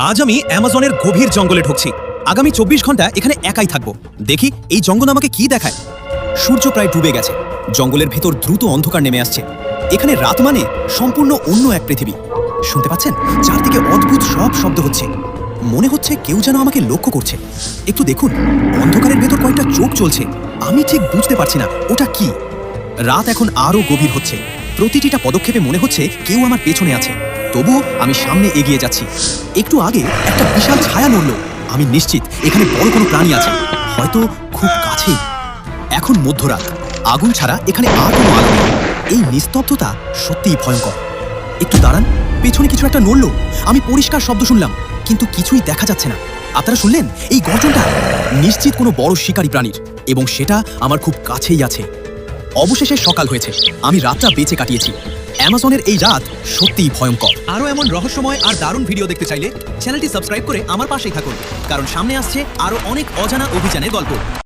আজ আমি অ্যামাজনের গভীর জঙ্গলে ঢুকছি। আগামী 24 ঘন্টা এখানে একাই থাকবো। দেখি এই জঙ্গল আমাকে কি দেখায়। সূর্য প্রায় ডুবে গেছে, জঙ্গলের ভেতর দ্রুত অন্ধকার নেমে আসছে। এখানে রাত মানে সম্পূর্ণ অন্য এক পৃথিবী। শুনতে পাচ্ছেন? চারদিকে অদ্ভুত সব শব্দ হচ্ছে। মনে হচ্ছে কেউ যেন আমাকে লক্ষ্য করছে। একটু দেখুন, অন্ধকারের ভেতর কয়েকটা চোখ চলছে। আমি ঠিক বুঝতে পারছি না ওটা কি। রাত এখন আরো গভীর হচ্ছে। প্রতিটা পদক্ষেপে মনে হচ্ছে কেউ আমার পেছনে আছে। তবুও আমি সামনে এগিয়ে যাচ্ছি। একটু আগে একটা বিশাল ছায়া নড়ল। আমি নিশ্চিত এখানে বড় কোনো প্রাণী আছে, হয়তো খুব কাছেই। এখন মধ্যরাত, আগুন ছাড়া এখানে আর কোনো আলো নেই। এই নিস্তব্ধতা সত্যিই ভয়ঙ্কর। একটু দাঁড়ান, পেছনে কিছু একটা নড়ল। আমি পরিষ্কার শব্দ শুনলাম, কিন্তু কিছুই দেখা যাচ্ছে না। আপনারা শুনলেন এই গর্জনটা? নিশ্চিত কোনো বড় শিকারী প্রাণীর, এবং সেটা আমার খুব কাছেই আছে। অবশেষে সকাল হয়েছে। আমি রাতটা বেঁচে কাটিয়েছি। অ্যামাজনের এই রাত সত্যিই ভয়ঙ্কর। আরও এমন রহস্যময় আর দারুণ ভিডিও দেখতে চাইলে চ্যানেলটি সাবস্ক্রাইব করে আমার পাশেই থাকুন, কারণ সামনে আসছে আরও অনেক অজানা অভিযানের গল্প।